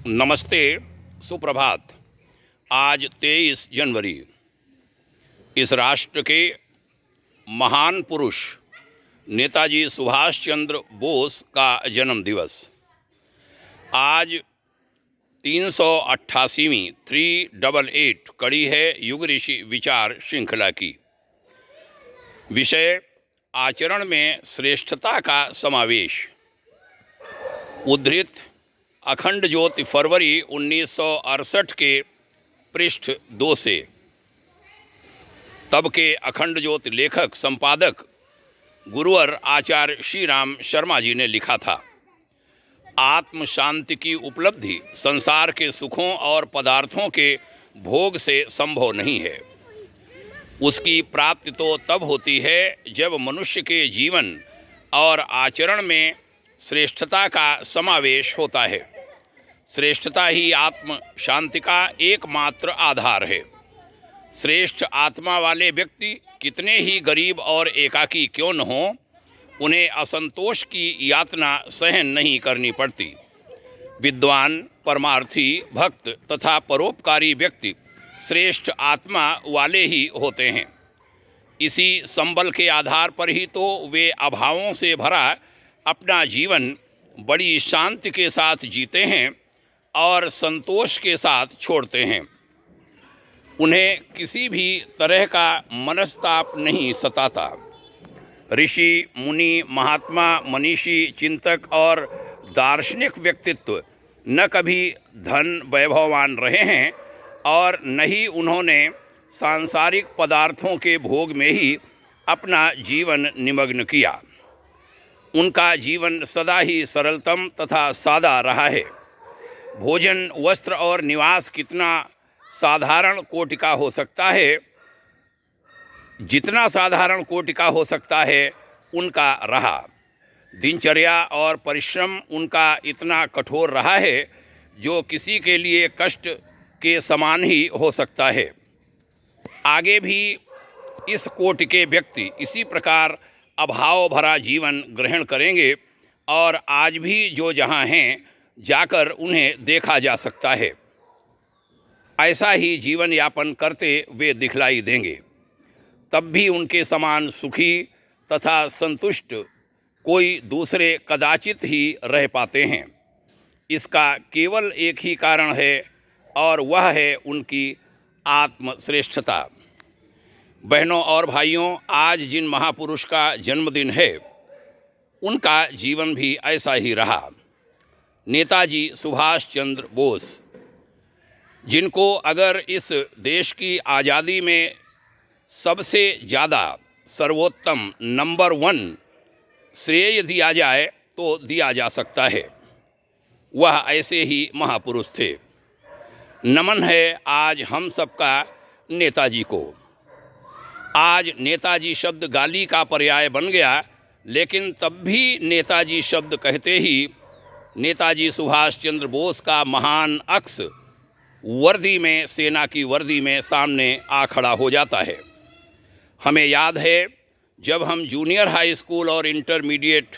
नमस्ते, सुप्रभात। आज 23 जनवरी इस राष्ट्र के महान पुरुष नेताजी सुभाष चंद्र बोस का जन्म दिवस। आज 388वीं 388 कड़ी है युग ऋषि विचार श्रृंखला की। विषय आचरण में श्रेष्ठता का समावेश। उद्धृत अखंड ज्योति फरवरी 1968 के पृष्ठ 2 से। तब के अखंड ज्योति लेखक संपादक गुरुवर आचार्य श्री राम शर्मा जी ने लिखा था, आत्म शांति की उपलब्धि संसार के सुखों और पदार्थों के भोग से संभव नहीं है। उसकी प्राप्ति तो तब होती है जब मनुष्य के जीवन और आचरण में श्रेष्ठता का समावेश होता है। श्रेष्ठता ही आत्म शांति का एकमात्र आधार है। श्रेष्ठ आत्मा वाले व्यक्ति कितने ही गरीब और एकाकी क्यों न हों, उन्हें असंतोष की यातना सहन नहीं करनी पड़ती। विद्वान, परमार्थी, भक्त तथा परोपकारी व्यक्ति श्रेष्ठ आत्मा वाले ही होते हैं। इसी संबल के आधार पर ही तो वे अभावों से भरा अपना जीवन बड़ी शांति के साथ जीते हैं और संतोष के साथ छोड़ते हैं। उन्हें किसी भी तरह का मनस्ताप नहीं सताता। ऋषि, मुनि, महात्मा, मनीषी, चिंतक और दार्शनिक व्यक्तित्व न कभी धन वैभववान रहे हैं और न ही उन्होंने सांसारिक पदार्थों के भोग में ही अपना जीवन निमग्न किया। उनका जीवन सदा ही सरलतम तथा सादा रहा है। भोजन, वस्त्र और निवास कितना साधारण कोटि का हो सकता है, जितना साधारण कोटि का हो सकता है उनका रहा। दिनचर्या और परिश्रम उनका इतना कठोर रहा है जो किसी के लिए कष्ट के समान ही हो सकता है। आगे भी इस कोटि के व्यक्ति इसी प्रकार अभाव भरा जीवन ग्रहण करेंगे और आज भी जो जहाँ हैं जाकर उन्हें देखा जा सकता है। ऐसा ही जीवन यापन करते वे दिखलाई देंगे। तब भी उनके समान सुखी तथा संतुष्ट कोई दूसरे कदाचित ही रह पाते हैं। इसका केवल एक ही कारण है और वह है उनकी आत्मश्रेष्ठता। बहनों और भाइयों, आज जिन महापुरुष का जन्मदिन है उनका जीवन भी ऐसा ही रहा। नेताजी सुभाष चंद्र बोस, जिनको अगर इस देश की आज़ादी में सबसे ज़्यादा सर्वोत्तम नंबर 1 श्रेय दिया जाए तो दिया जा सकता है, वह ऐसे ही महापुरुष थे। नमन है आज हम सबका नेताजी को। आज नेताजी शब्द गाली का पर्याय बन गया, लेकिन तब भी नेताजी शब्द कहते ही नेताजी सुभाष चंद्र बोस का महान अक्स वर्दी में, सेना की वर्दी में सामने आ खड़ा हो जाता है। हमें याद है जब हम जूनियर हाई स्कूल और इंटरमीडिएट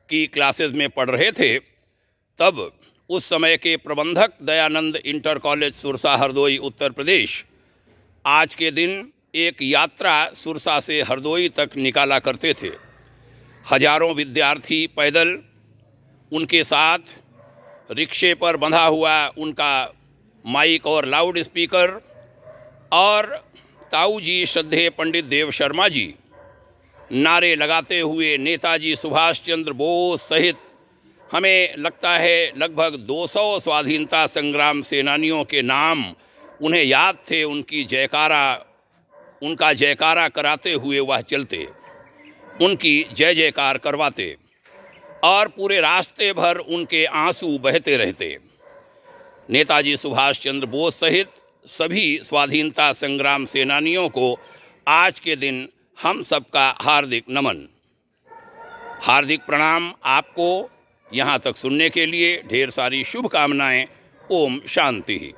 की क्लासेस में पढ़ रहे थे, तब उस समय के प्रबंधक दयानंद इंटर कॉलेज सुरसा हरदोई उत्तर प्रदेश आज के दिन एक यात्रा सुरसा से हरदोई तक निकाला करते थे। हजारों विद्यार्थी पैदल, उनके साथ रिक्शे पर बंधा हुआ उनका माइक और लाउड स्पीकर, और ताऊ जी श्रद्धेय पंडित देव शर्मा जी नारे लगाते हुए नेताजी सुभाष चंद्र बोस सहित हमें लगता है लगभग 200 स्वाधीनता संग्राम सेनानियों के नाम उन्हें याद थे। उनका जयकारा कराते हुए वह चलते, उनकी जय जयकार करवाते और पूरे रास्ते भर उनके आंसू बहते रहते। नेताजी सुभाष चंद्र बोस सहित सभी स्वाधीनता संग्राम सेनानियों को आज के दिन हम सबका हार्दिक नमन, हार्दिक प्रणाम। आपको यहाँ तक सुनने के लिए ढेर सारी शुभकामनाएं। ओम शांति।